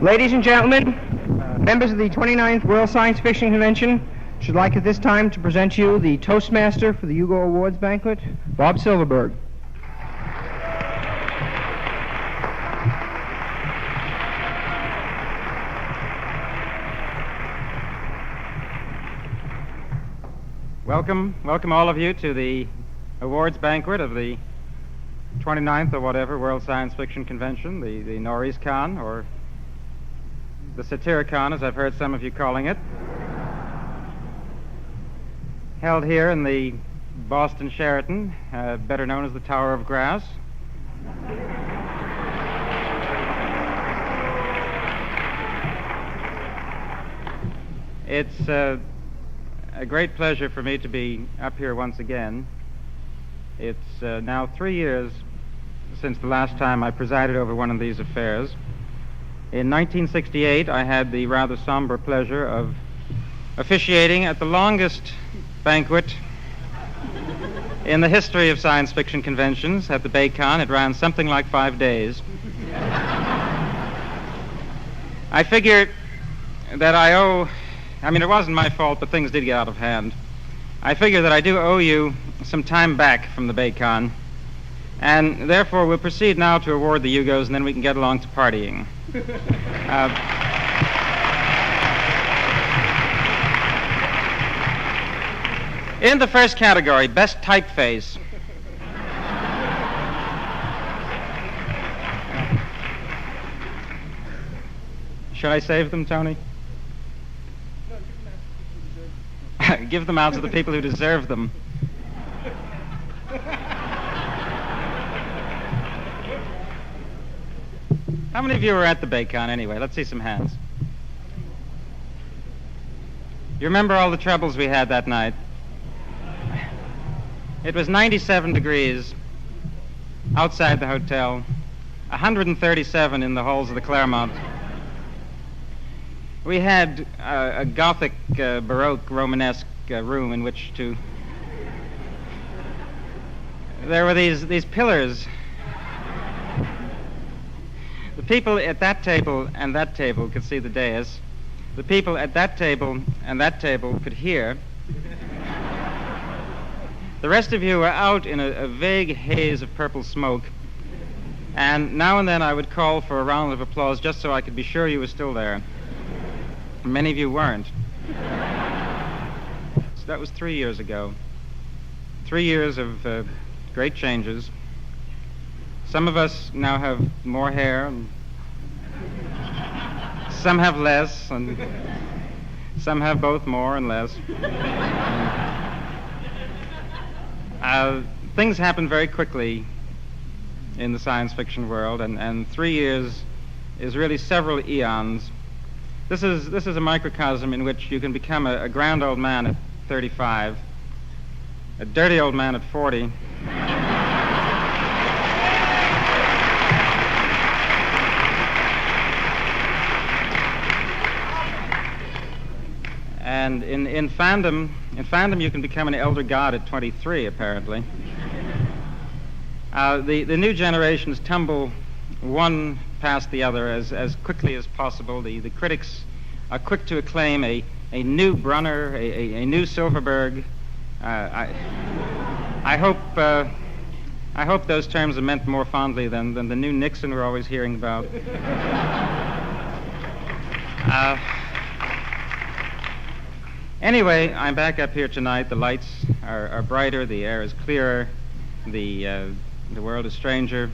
Ladies and gentlemen, members of the 29th World Science Fiction Convention, should like at this time to present you the Toastmaster for the Hugo Awards Banquet, Bob Silverberg. Welcome all of you to the awards banquet of the 29th or whatever World Science Fiction Convention, the Noreascon, or the Satyricon, as I've heard some of you calling it, held here in the Boston Sheraton, better known as the Tower of Grass. It's a great pleasure for me to be up here once again. It's now 3 years since the last time I presided over one of these affairs. In 1968, I had the rather somber pleasure of officiating at the longest banquet in the history of science fiction conventions at the Baycon. It ran something like 5 days. I figure that it wasn't my fault, but things did get out of hand. I figure that I do owe you some time back from the Baycon, and therefore we'll proceed now to award the Hugos, and then we can get along to partying. In the first category, Best Typeface. Should I save them, Tony? Give them out to the people who deserve them. How many of you were at the Baycon anyway? Let's see some hands. You remember all the troubles we had that night? It was 97 degrees outside the hotel, 137 in the halls of the Claremont. We had a Gothic, Baroque, Romanesque room in which to... There were these pillars. The people at that table and that table could see the dais. The people at that table and that table could hear. The rest of you were out in a vague haze of purple smoke. And now and then I would call for a round of applause just so I could be sure you were still there. Many of you weren't. So that was 3 years ago. 3 years of great changes. Some of us now have more hair, and some have less, and some have both more and less. Things happen very quickly in the science fiction world, and 3 years is really several eons. This is a microcosm in which you can become a grand old man at 35, a dirty old man at 40, and in fandom you can become an elder god at 23, apparently. The new generations tumble one past the other as quickly as possible. The critics are quick to acclaim a new Brunner, a new Silverberg. I hope those terms are meant more fondly than the new Nixon we're always hearing about. Anyway, I'm back up here tonight. The lights are brighter, the air is clearer, the world is stranger,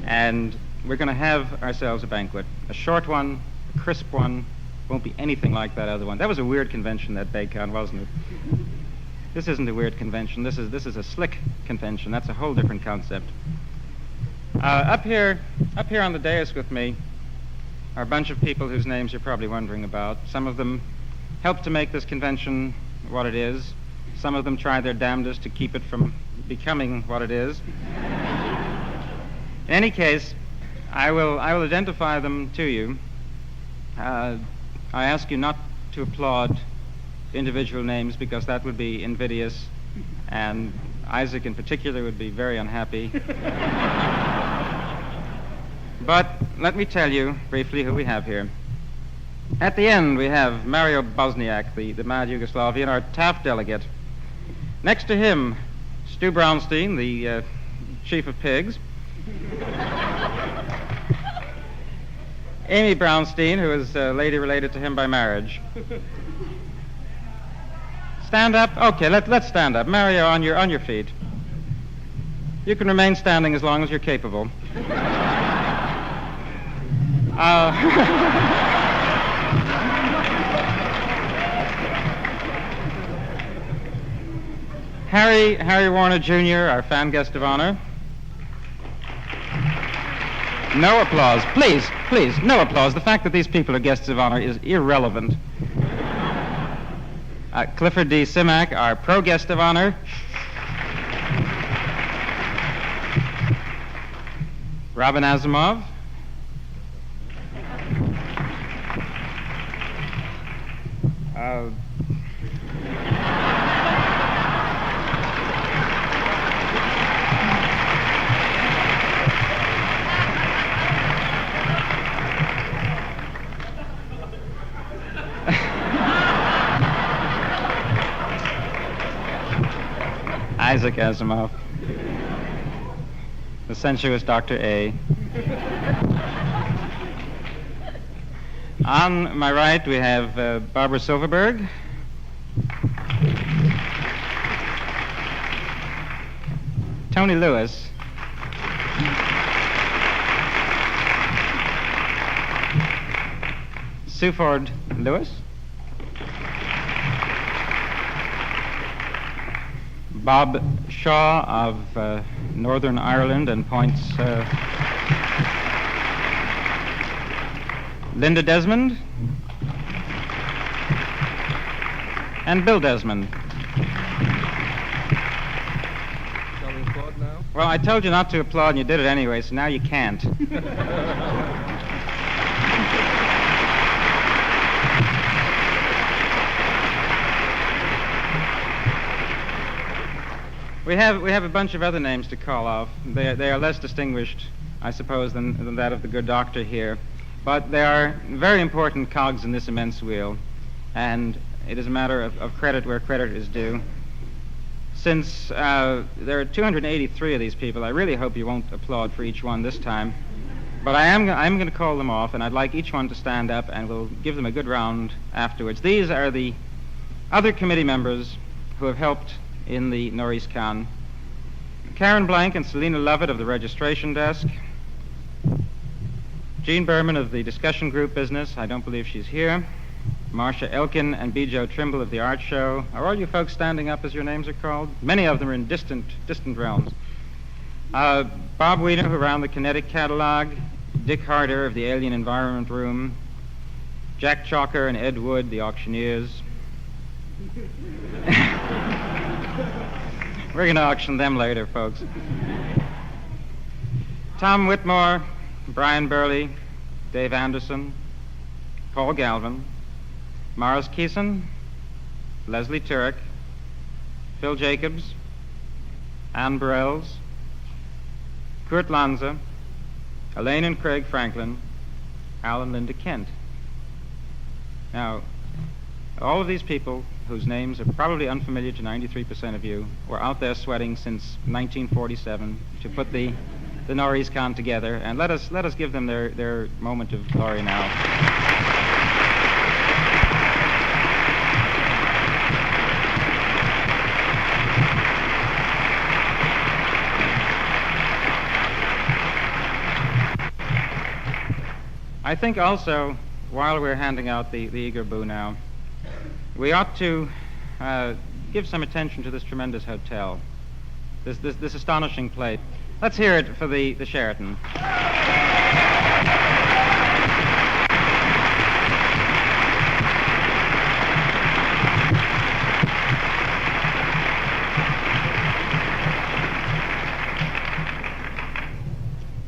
and we're going to have ourselves a banquet. A short one, a crisp one. Won't be anything like that other one. That was a weird convention, that Baycon, wasn't it? This isn't a weird convention. This is a slick convention. That's a whole different concept. Up here on the dais with me are a bunch of people whose names you're probably wondering about. Some of them helped to make this convention what it is. Some of them tried their damnedest to keep it from becoming what it is. In any case, I will identify them to you. I ask you not to applaud individual names because that would be invidious, and Isaac in particular would be very unhappy. But let me tell you briefly who we have here. At the end, we have Mario Bosniak, the mad Yugoslavian, our Taft delegate. Next to him, Stu Brownstein, the chief of pigs. Amy Brownstein, who is a lady related to him by marriage. Stand up? Okay, let's stand up. Mario, on your feet. You can remain standing as long as you're capable. Harry Warner Jr., our fan guest of honor. No applause. Please, no applause. The fact that these people are guests of honor is irrelevant. Clifford D. Simak, our pro guest of honor. Robin Asimov. Isaac Asimov. The sensuous Dr. A. On my right, we have Barbara Silverberg. Tony Lewis. Sue Ford Lewis. Bob Shaw of Northern Ireland and points Linda Desmond and Bill Desmond. Shall we applaud now? Well, I told you not to applaud and you did it anyway, so now you can't. We have a bunch of other names to call off. They are less distinguished, I suppose, than that of the good doctor here. But they are very important cogs in this immense wheel, and it is a matter of credit where credit is due. Since there are 283 of these people, I really hope you won't applaud for each one this time. But I'm going to call them off, and I'd like each one to stand up, and we'll give them a good round afterwards. These are the other committee members who have helped in the Noreascon. Karen Blank and Selena Lovett of the registration desk. Jean Berman of the discussion group business. I don't believe she's here. Marcia Elkin and B. Joe Trimble of the art show. Are all you folks standing up as your names are called? Many of them are in distant realms. Bob Weiner, who ran the Kinetic catalog. Dick Harder of the Alien Environment Room. Jack Chalker and Ed Wood, the auctioneers. We're going to auction them later, folks. Tom Whitmore, Brian Burley, Dave Anderson, Paul Galvin, Morris Keeson, Leslie Turek, Phil Jacobs, Ann Burrells, Kurt Lanza, Elaine and Craig Franklin, Al and Linda Kent. Now, all of these people, whose names are probably unfamiliar to 93% of you, were out there sweating since 1947 to put the Noreascon together, and let us give them their moment of glory now. I think also, while we're handing out the eager boo now, we ought to give some attention to this tremendous hotel, this astonishing plate. Let's hear it for the Sheraton.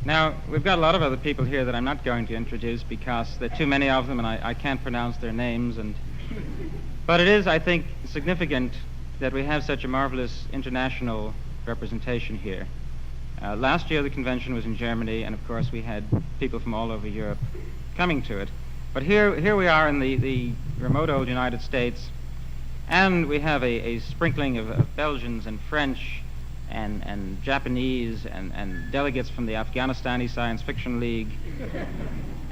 Now, we've got a lot of other people here that I'm not going to introduce because there are too many of them and I can't pronounce their names. But it is, I think, significant that we have such a marvelous international representation here. Last year the convention was in Germany, and of course we had people from all over Europe coming to it. But here we are in the remote old United States, and we have a sprinkling of Belgians and French and Japanese and delegates from the Afghanistani Science Fiction League,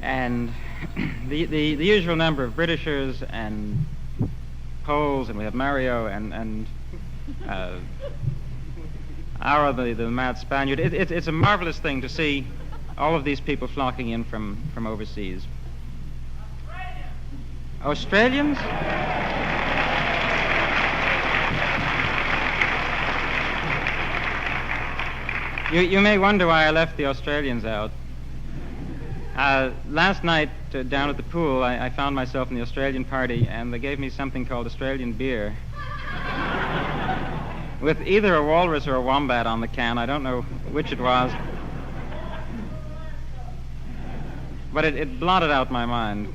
and the usual number of Britishers and Poles, and we have Mario and Ara, the mad Spaniard. It's a marvelous thing to see all of these people flocking in from overseas. Australians? You may wonder why I left the Australians out. Last night, down at the pool, I found myself in the Australian party, and they gave me something called Australian beer. With either a walrus or a wombat on the can. I don't know which it was. But it blotted out my mind.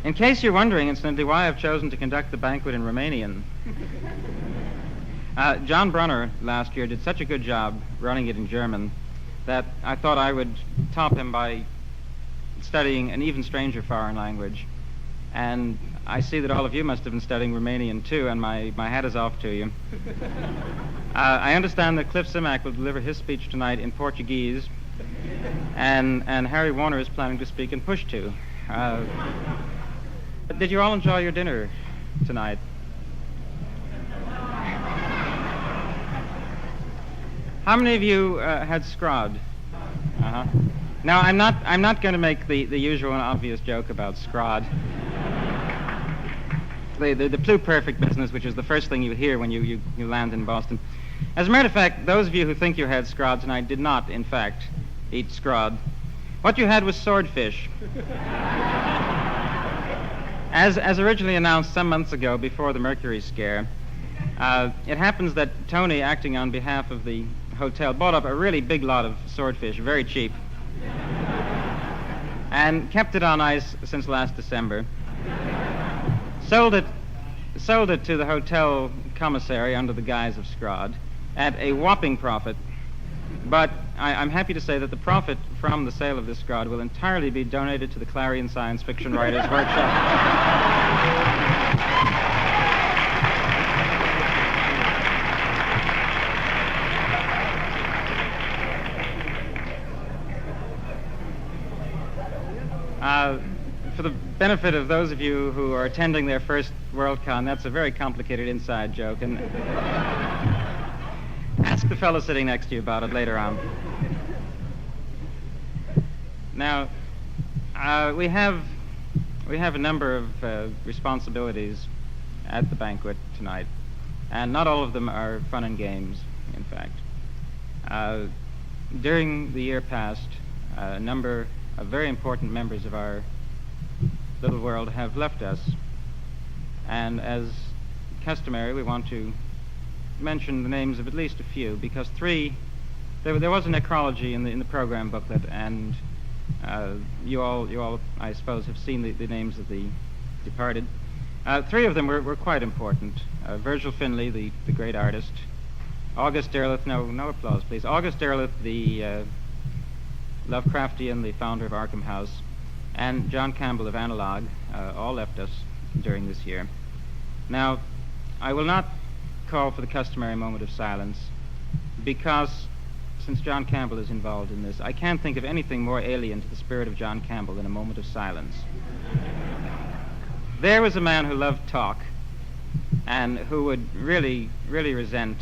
In case you're wondering, incidentally, why I've chosen to conduct the banquet in Romanian, John Brunner last year did such a good job running it in German that I thought I would top him by studying an even stranger foreign language. And I see that all of you must have been studying Romanian too, and my hat is off to you. I understand that Cliff Simak will deliver his speech tonight in Portuguese, and Harry Warner is planning to speak in Pushtu. Did you all enjoy your dinner tonight? How many of you had scrod? Uh-huh. Now, I'm not going to make the usual and obvious joke about scrod. The pluperfect business, which is the first thing you hear when you land in Boston. As a matter of fact, those of you who think you had scrod tonight did not, in fact, eat scrod. What you had was swordfish. As originally announced some months ago before the Mercury scare, it happens that Tony, acting on behalf of the hotel, bought up a really big lot of swordfish, very cheap, and kept it on ice since last December. Sold it to the hotel commissary under the guise of scrod at a whopping profit. But I'm happy to say that the profit from the sale of this scrod will entirely be donated to the Clarion Science Fiction Writers Workshop. For the benefit of those of you who are attending their first Worldcon, that's a very complicated inside joke, and ask the fellow sitting next to you about it later on. Now, we have a number of responsibilities at the banquet tonight, and not all of them are fun and games, in fact. During the year past, a number of very important members of our little world have left us, and as customary, we want to mention the names of at least a few, because there was a necrology in the program booklet, and you all, I suppose, have seen the names of the departed. Three of them were quite important. Virgil Finlay, the great artist. August Derleth, no applause, please. August Derleth, the Lovecraftian, the founder of Arkham House, and John Campbell of Analog, all left us during this year. Now, I will not call for the customary moment of silence, because since John Campbell is involved in this, I can't think of anything more alien to the spirit of John Campbell than a moment of silence. There was a man who loved talk, and who would really, really resent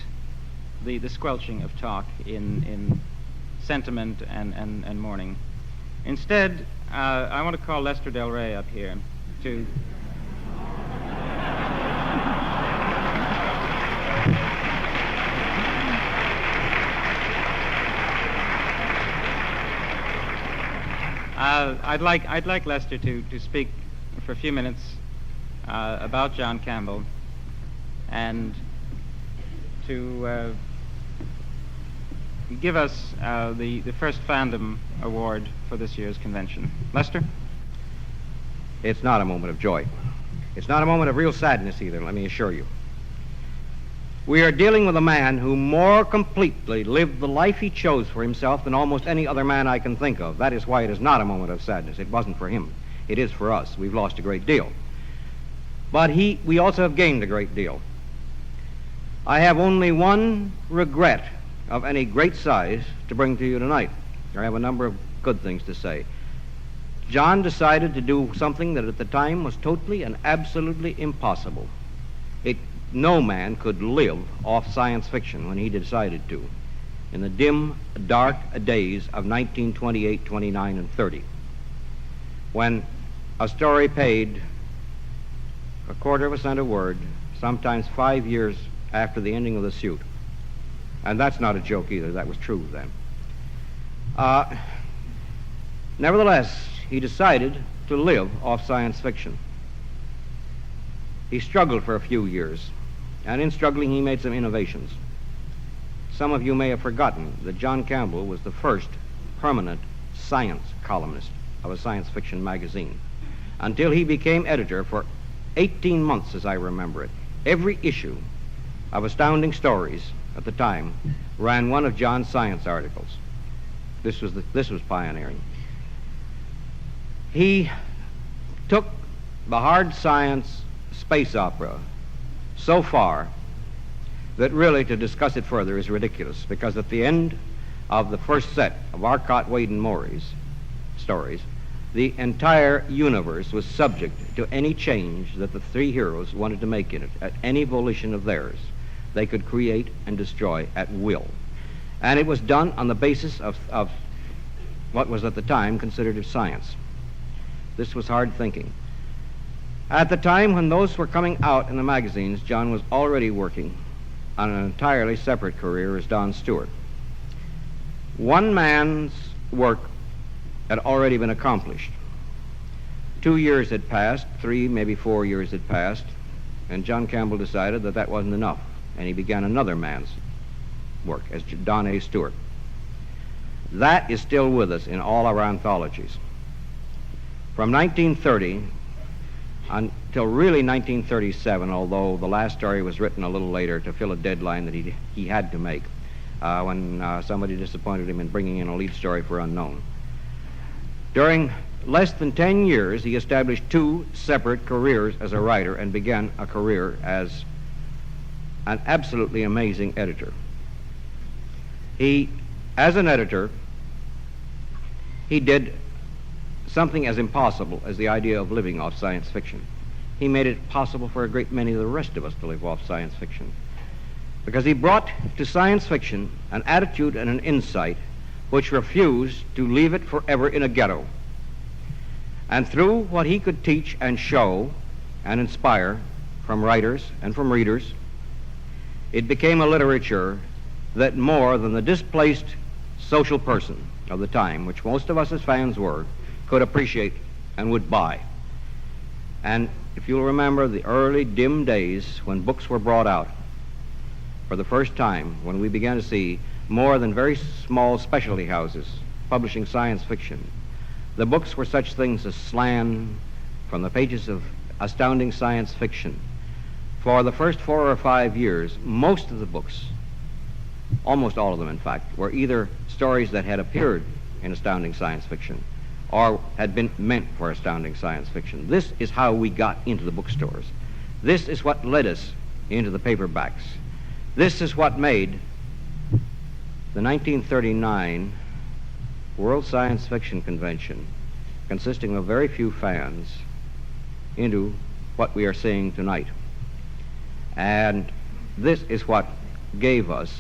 the squelching of talk in sentiment and mourning. Instead, I want to call Lester Del Rey up here to... I'd like Lester to speak for a few minutes about John Campbell, and to give us the First Fandom award for this year's convention. Lester? It's not a moment of joy. It's not a moment of real sadness either, let me assure you. We are dealing with a man who more completely lived the life he chose for himself than almost any other man I can think of. That is why it is not a moment of sadness. It wasn't for him. It is for us. We've lost a great deal. But we also have gained a great deal. I have only one regret of any great size to bring to you tonight. I have a number of good things to say. John decided to do something that at the time was totally and absolutely impossible. No man could live off science fiction when he decided to, in the dim, dark days of 1928, 29, and 30, when a story paid a quarter of a cent a word, sometimes 5 years after the ending of the suit. And that's not a joke either. That was true then. Nevertheless, he decided to live off science fiction. He struggled for a few years, and in struggling he made some innovations. Some of you may have forgotten that John Campbell was the first permanent science columnist of a science fiction magazine, until he became editor for 18 months, as I remember it. Every issue of Astounding Stories at the time ran one of John's science articles. This was pioneering. He took the hard science space opera so far that really to discuss it further is ridiculous, because at the end of the first set of Arcot, Wade, and Maury's stories, the entire universe was subject to any change that the three heroes wanted to make in it, at any volition of theirs. They could create and destroy at will. And it was done on the basis of what was at the time considered science. This was hard thinking. At the time when those were coming out in the magazines, John was already working on an entirely separate career as Don Stewart. One man's work had already been accomplished. 2 years had passed, 3, maybe 4 years had passed, and John Campbell decided that that wasn't enough, and he began another man's work as Don A. Stewart. That is still with us in all our anthologies. From 1930 until really 1937, although the last story was written a little later to fill a deadline that he had to make when somebody disappointed him in bringing in a lead story for Unknown. During less than 10 years, he established 2 separate careers as a writer and began a career as an absolutely amazing editor. As an editor, he did something as impossible as the idea of living off science fiction. He made it possible for a great many of the rest of us to live off science fiction, because he brought to science fiction an attitude and an insight which refused to leave it forever in a ghetto. And through what he could teach and show and inspire from writers and from readers, it became a literature that more than the displaced social person of the time, which most of us as fans were, could appreciate and would buy. And if you'll remember the early dim days when books were brought out for the first time, when we began to see more than very small specialty houses publishing science fiction, the books were such things as Slan, from the pages of Astounding Science Fiction. For the first 4 or 5 years, most of the books, almost all of them in fact, were either stories that had appeared in Astounding Science Fiction or had been meant for Astounding Science Fiction. This is how we got into the bookstores. This is what led us into the paperbacks. This is what made the 1939 World Science Fiction Convention, consisting of very few fans, into what we are seeing tonight. And this is what gave us,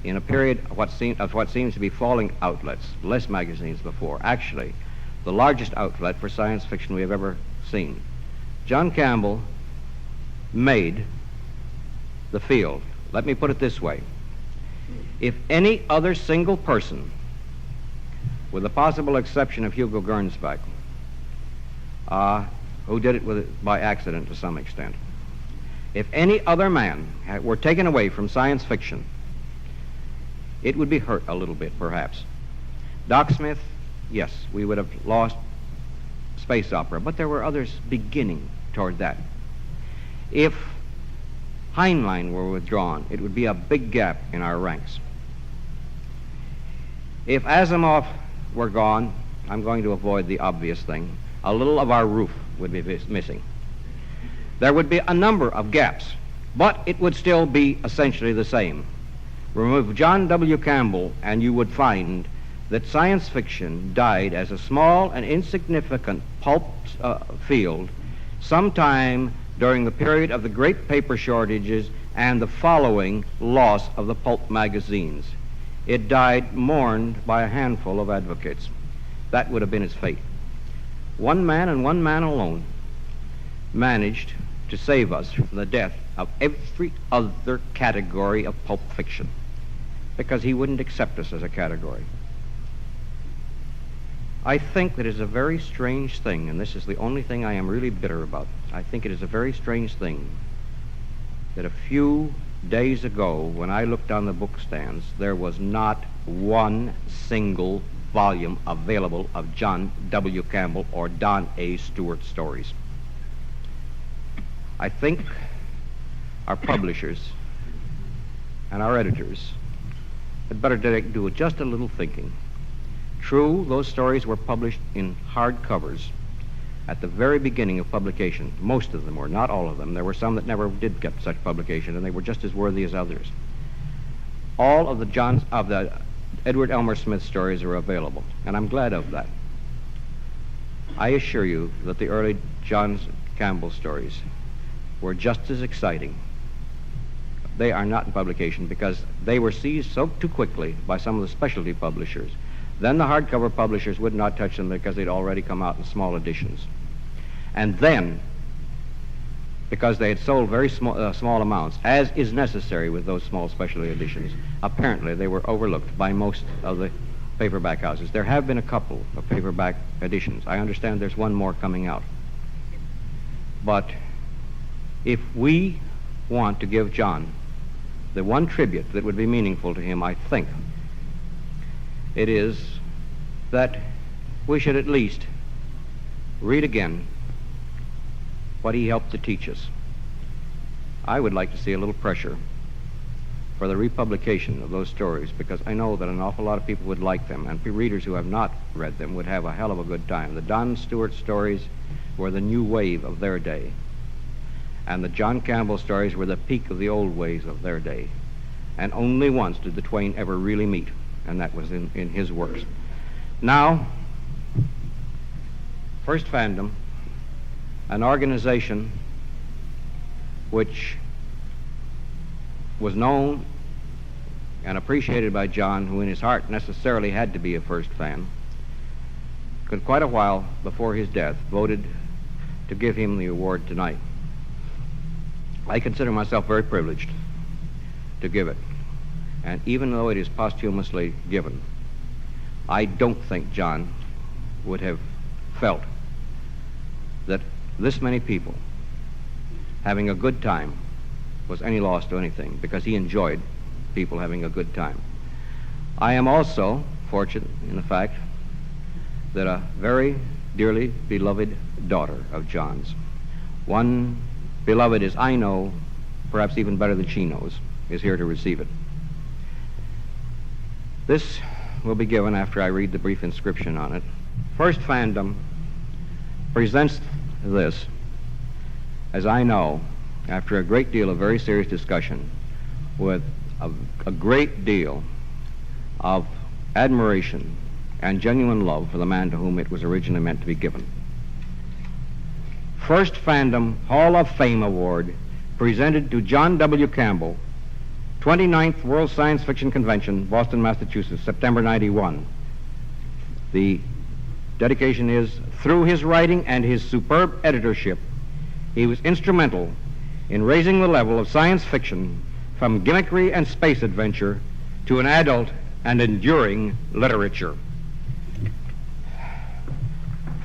in a period of what seems to be falling outlets, less magazines before, actually the largest outlet for science fiction we have ever seen. John Campbell made the field. Let me put it this way. If any other single person, with the possible exception of Hugo Gernsback, who did it by accident to some extent, if any other man were taken away from science fiction, it would be hurt a little bit, perhaps. Doc Smith, yes, we would have lost space opera, but there were others beginning toward that. If Heinlein were withdrawn, it would be a big gap in our ranks. If Asimov were gone, I'm going to avoid the obvious thing, a little of our roof would be missing. There would be a number of gaps, but it would still be essentially the same. Remove John W. Campbell, and you would find that science fiction died as a small and insignificant pulp field sometime during the period of the great paper shortages and the following loss of the pulp magazines. It died mourned by a handful of advocates. That would have been its fate. One man and one man alone managed to save us from the death of every other category of pulp fiction, because he wouldn't accept us as a category. I think that is a very strange thing, and this is the only thing I am really bitter about. I think it is a very strange thing that a few days ago, when I looked on the book stands, there was not one single volume available of John W. Campbell or Don A. Stewart stories. I think our publishers and our editors had better do just a little thinking. True, those stories were published in hard covers at the very beginning of publication. Most of them were, not all of them. There were some that never did get such publication, and they were just as worthy as others. All of the Edward Elmer Smith stories are available, and I'm glad of that. I assure you that the early John Campbell stories were just as exciting. They are not in publication because they were seized so too quickly by some of the specialty publishers. Then the hardcover publishers would not touch them because they'd already come out in small editions. And then, because they had sold very small amounts, as is necessary with those small specialty editions, apparently they were overlooked by most of the paperback houses. There have been a couple of paperback editions. I understand there's one more coming out. But if we want to give John the one tribute that would be meaningful to him, I think it is that we should at least read again what he helped to teach us. I would like to see a little pressure for the republication of those stories, because I know that an awful lot of people would like them, and readers who have not read them would have a hell of a good time. The Don Stewart stories were the new wave of their day, and the John Campbell stories were the peak of the old ways of their day. And only once did the twain ever really meet, and that was in his works. Now, First Fandom, an organization which was known and appreciated by John, who in his heart necessarily had to be a First fan, could quite a while before his death voted to give him the award tonight. I consider myself very privileged to give it. And even though it is posthumously given, I don't think John would have felt that this many people having a good time was any loss to anything, because he enjoyed people having a good time. I am also fortunate in the fact that a very dearly beloved daughter of John's, one beloved as I know, perhaps even better than she knows, is here to receive it. This will be given after I read the brief inscription on it. First Fandom presents this, as I know, after a great deal of very serious discussion, with a great deal of admiration and genuine love for the man to whom it was originally meant to be given. First Fandom Hall of Fame Award, presented to John W. Campbell, 29th World Science Fiction Convention, Boston, Massachusetts, September 91. The dedication is, through his writing and his superb editorship, he was instrumental in raising the level of science fiction from gimmickry and space adventure to an adult and enduring literature.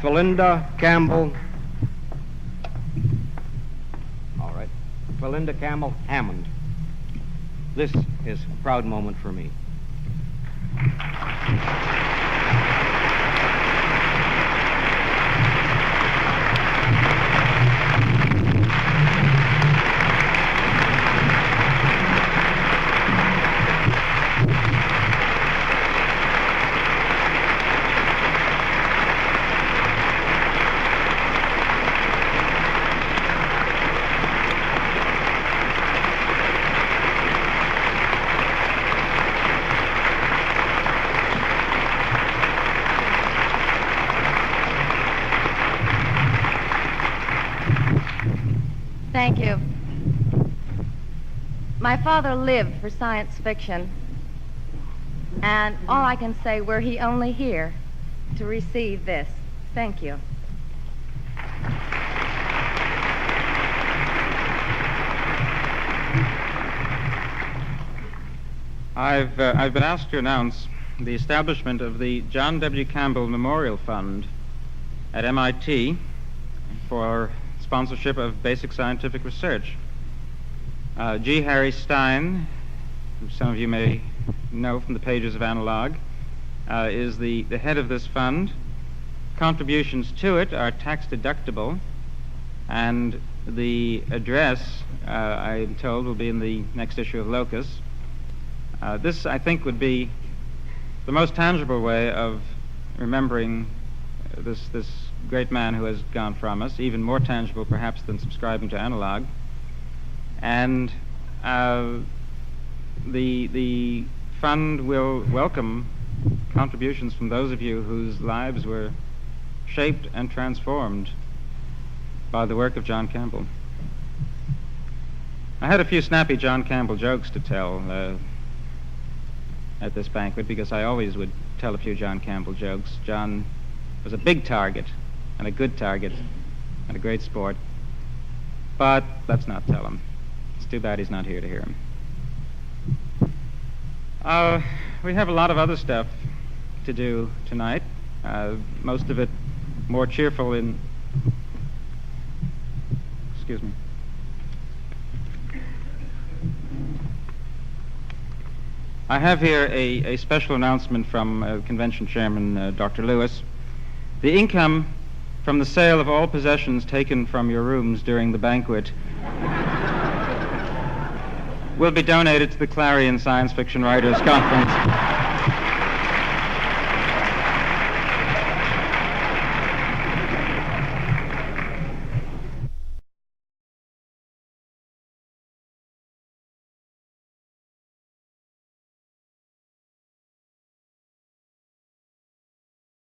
Philinda Campbell, Philinda Campbell Hammond. This is a proud moment for me. Thank you. My father lived for science fiction, and all I can say, were he only here to receive this. Thank you. I've been asked to announce the establishment of the John W. Campbell Memorial Fund at MIT for sponsorship of basic scientific research. G. Harry Stein, who some of you may know from the pages of Analog, is the head of this fund. Contributions to it are tax deductible, and the address, I'm told, will be in the next issue of Locus. This, I think, would be the most tangible way of remembering this great man who has gone from us, even more tangible perhaps than subscribing to Analog. And the fund will welcome contributions from those of you whose lives were shaped and transformed by the work of John Campbell. I had a few snappy John Campbell jokes to tell at this banquet, because I always would tell a few John Campbell jokes. John was a big target, and a good target, and a great sport. But let's not tell him. It's too bad he's not here to hear him. We have a lot of other stuff to do tonight, most of it more cheerful in... Excuse me. I have here a special announcement from Convention Chairman Dr. Lewis. The income from the sale of all possessions taken from your rooms during the banquet will be donated to the Clarion Science Fiction Writers Conference.